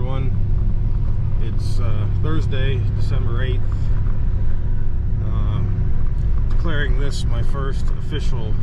everyone. It's Thursday, December 8th. Declaring this my first official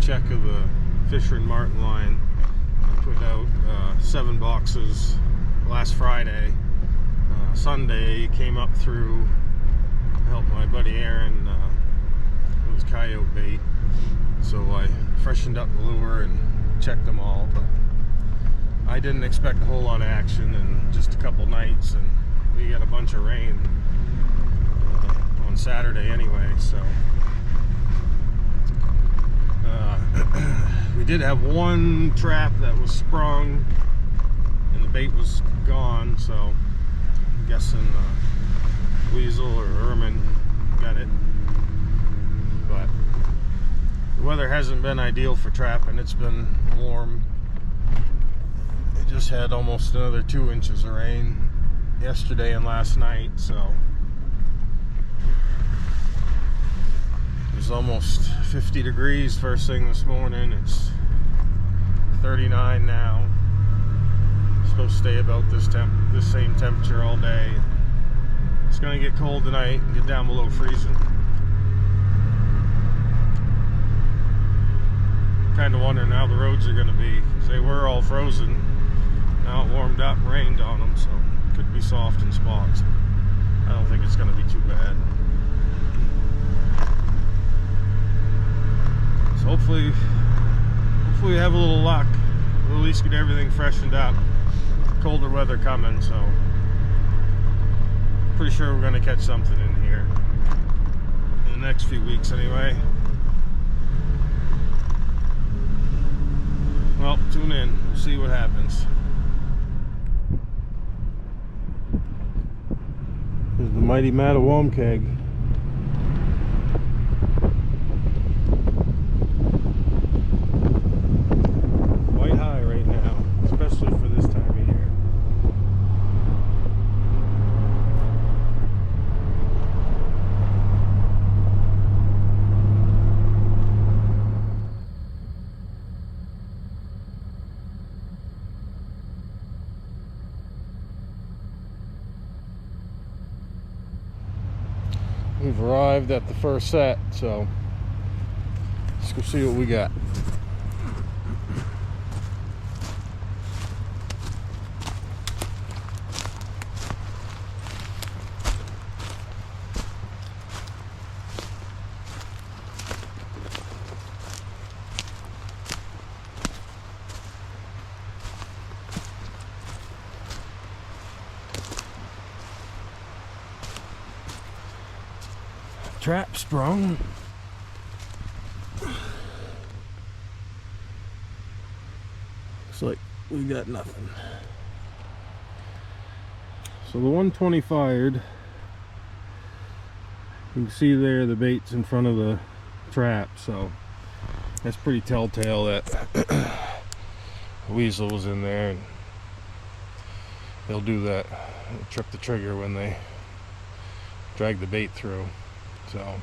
check of the Fisher and Marten Line. I put out 7 boxes last Friday. Sunday came up through, helped my buddy Aaron. It was coyote bait, so I freshened up the lure and checked them all. But I didn't expect a whole lot of action in just a couple nights, and we got a bunch of rain on Saturday anyway, so we did have one trap that was sprung and the bait was gone, so I'm guessing weasel or ermine got it. But the weather hasn't been ideal for trapping. It's been warm. It just had almost another 2 inches of rain yesterday and last night, so it was almost 50 degrees first thing this morning. It's 39 now. It's supposed to stay about this same temperature all day. It's gonna get cold tonight and get down below freezing. Kind of wondering how the roads are gonna be, because they were all frozen. Now it warmed up, rained on them, so it could be soft in spots. I don't think it's gonna be too bad. So hopefully we have a little luck. We'll at least get everything freshened up. Colder weather coming, so pretty sure we're gonna catch something in here in the next few weeks anyway. Well, tune in. We'll see what happens. Here's the mighty Mattawam keg. Quite high right now, especially for this time of year. We've arrived at the first set, so let's go see what we got. Trap sprung. Looks like we got nothing. So the 120 fired. You can see there the bait's in front of the trap, so that's pretty telltale that the weasel was in there, and they'll do that. They'll trip the trigger when they drag the bait through. So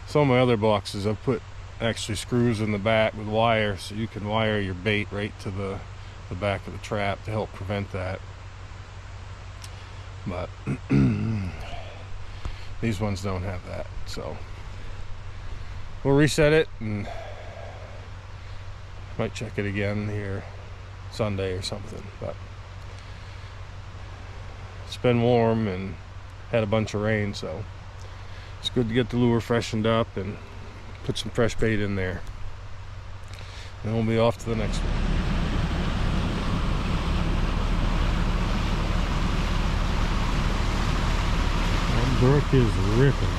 some of my other boxes I've put actually screws in the back with wire, so you can wire your bait right to the back of the trap to help prevent that. But these ones don't have that, so we'll reset it and might check it again here Sunday or something. But it's been warm and had a bunch of rain, so it's good to get the lure freshened up and put some fresh bait in there. And we'll be off to the next one. That brook is ripping.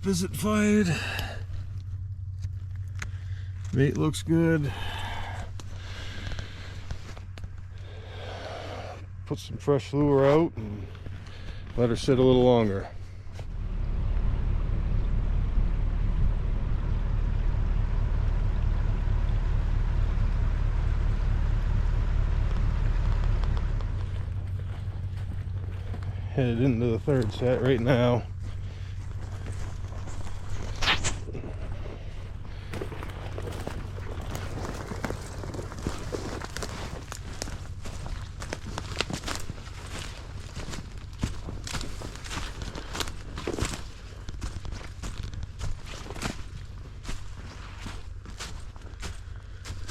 isn't fired. Bait looks good. Put some fresh lure out and let her sit a little longer. Headed into the third set right now.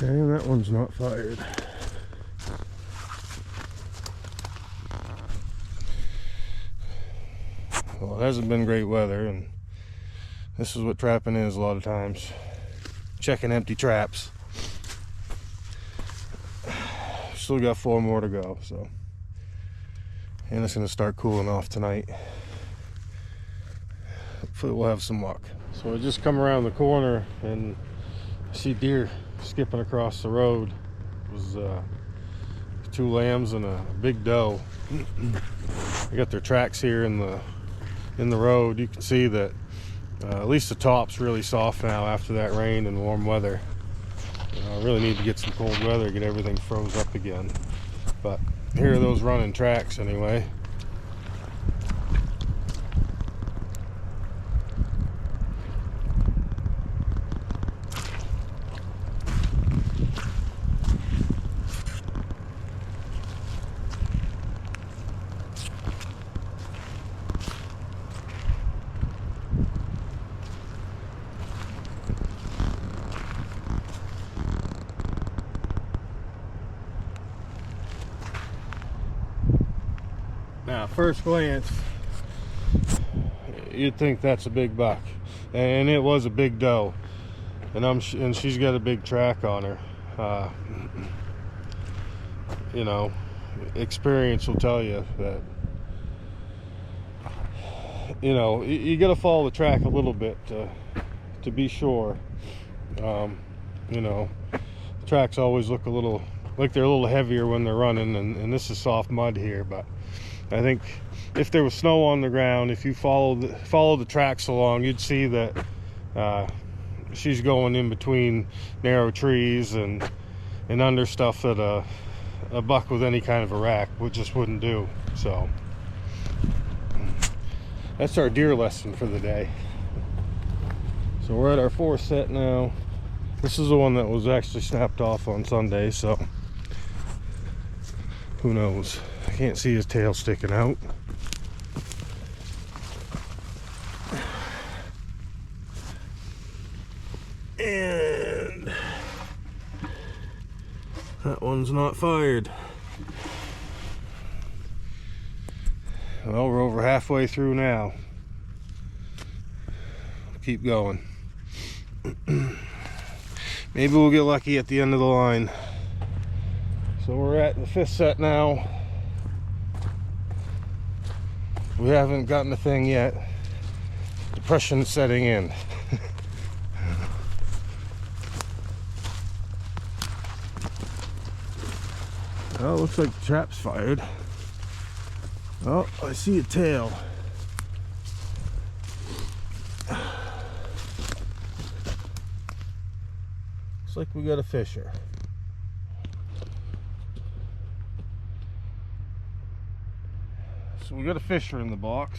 And that one's not fired. Well, it hasn't been great weather, and this is what trapping is a lot of times. Checking empty traps. Still got 4 more to go, so. And it's gonna start cooling off tonight. Hopefully we'll have some luck. So I just come around the corner and I see deer skipping across the road. It was 2 lambs and a big doe. They got their tracks here in the road. You can see that at least the top's really soft now after that rain and warm weather. I really need to get some cold weather, get everything froze up again. But here are those running tracks anyway. Now, first glance, you'd think that's a big buck, and it was a big doe, and she's got a big track on her. You know, experience will tell you that, you know, you got to follow the track a little bit to be sure. You know, the tracks always look a little like they're a little heavier when they're running, and this is soft mud here, but I think if there was snow on the ground, if you follow the tracks along, you'd see that she's going in between narrow trees and under stuff that a buck with any kind of a rack just wouldn't do. So that's our deer lesson for the day. So we're at our 4th set now. This is the one that was actually snapped off on Sunday, so who knows? I can't see his tail sticking out. And that one's not fired. Well, we're over halfway through now. Keep going. Maybe we'll get lucky at the end of the line. So we're at the 5th set now. We haven't gotten a thing yet. Depression setting in. Oh, looks like the trap's fired. Oh, I see a tail. Looks like we got a fisher. So we got a fisher in the box.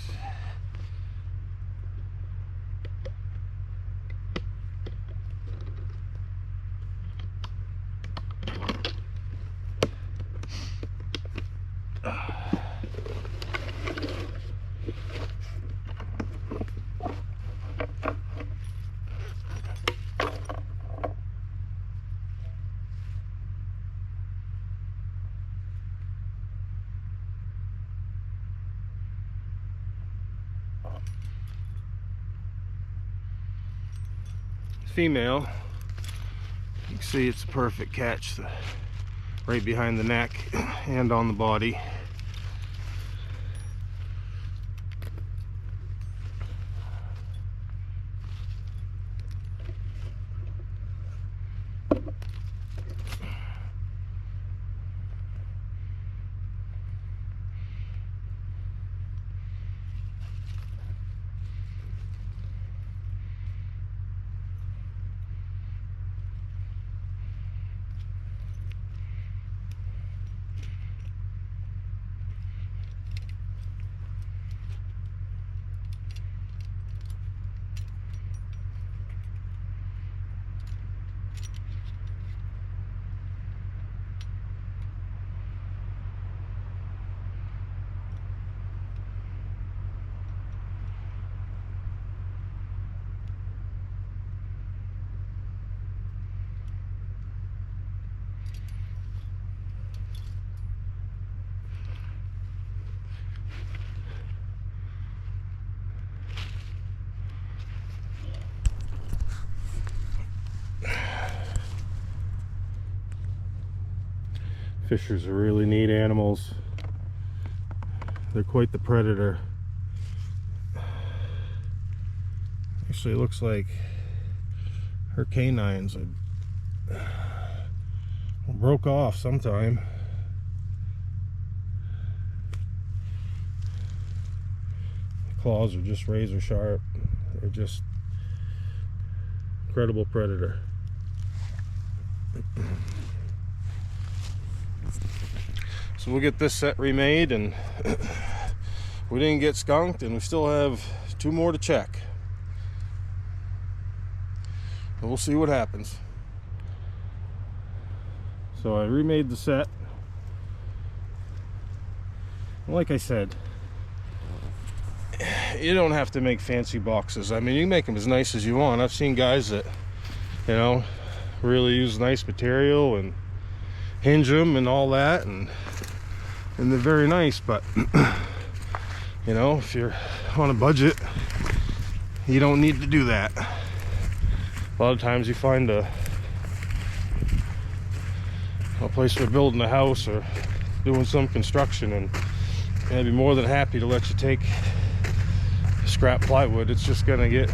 Female. You can see it's a perfect catch, right behind the neck and on the body. Fishers are really neat animals. They're quite the predator. Actually, it looks like her canines broke off sometime. The claws are just razor sharp. They're just incredible predator. So we'll get this set remade, and we didn't get skunked, and we still have 2 more to check. And we'll see what happens. So I remade the set. Like I said, you don't have to make fancy boxes. I mean, you can make them as nice as you want. I've seen guys that, you know, really use nice material and hinge them and all that, and they're very nice, but you know, if you're on a budget, you don't need to do that. A lot of times you find a place for building a house or doing some construction, and they'd be more than happy to let you take scrap plywood. It's just gonna get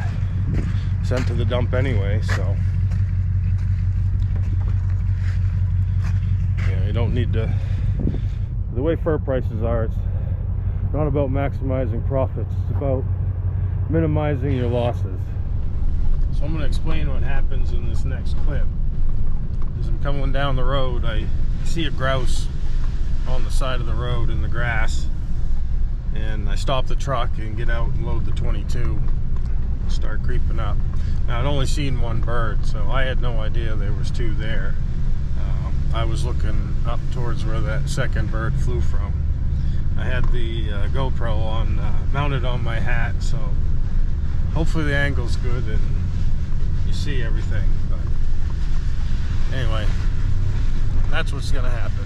sent to the dump anyway, so yeah, you don't need to. The way fur prices are, it's not about maximizing profits, it's about minimizing your losses. So I'm going to explain what happens in this next clip. As I'm coming down the road, I see a grouse on the side of the road in the grass, and I stop the truck and get out and load the 22, start creeping up. Now, I'd only seen 1 bird, so I had no idea there was 2 there. I was looking up towards where that second bird flew from. I had the GoPro on, mounted on my hat, so hopefully the angle's good and you see everything. But anyway, that's what's gonna happen.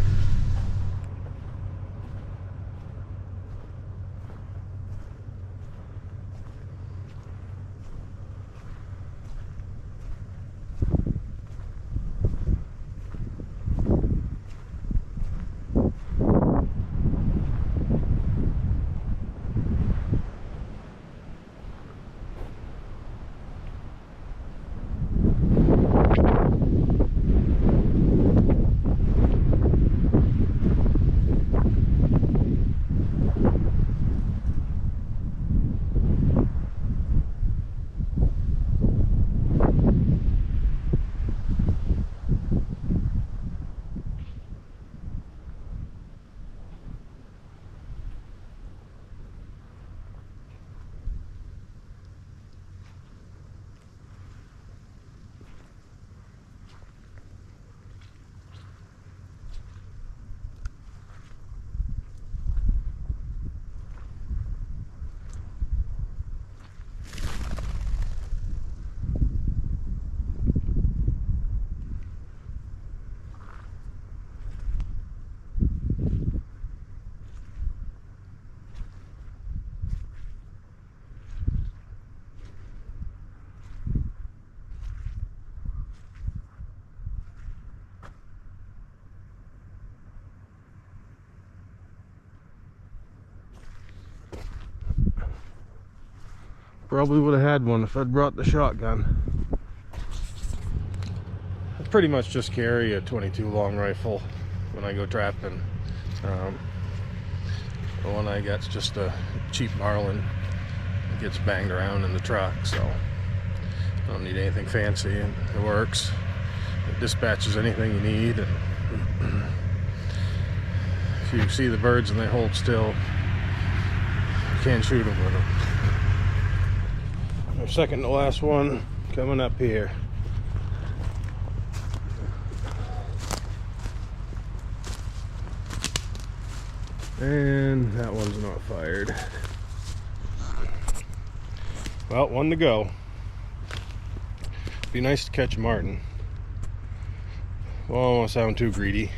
Probably would have had one if I'd brought the shotgun. I pretty much just carry a 22 long rifle when I go trapping. The one I got's just a cheap Marlin. It gets banged around in the truck, so I don't need anything fancy, and it works. It dispatches anything you need, and if you see the birds and they hold still, you can't shoot them with them. Our second to last one coming up here. And that one's not fired. Well, 1 to go. Be nice to catch a marten. Well, I don't want to sound too greedy.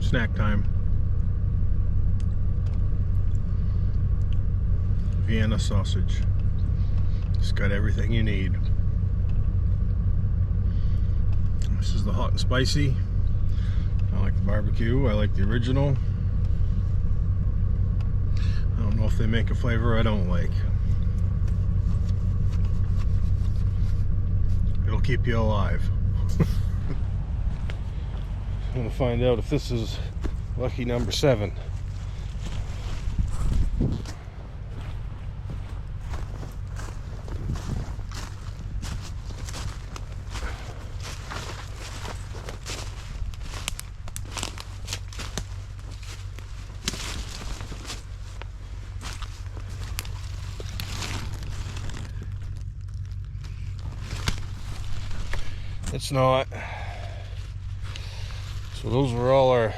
Snack time. Vienna sausage. It's got everything you need. This is the hot and spicy. I like the barbecue. I like the original. I don't know if they make a flavor I don't like. It'll keep you alive. I'm gonna find out if this is lucky number 7. It's not. So those were all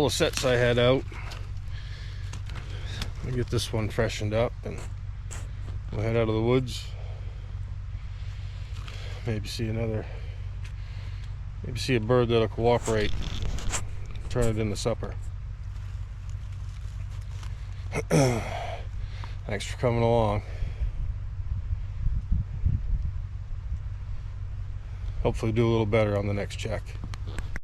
the sets I had out. Let me get this one freshened up and we'll head out of the woods. Maybe see a bird that'll cooperate. Turn it into supper. Thanks for coming along. Hopefully do a little better on the next check.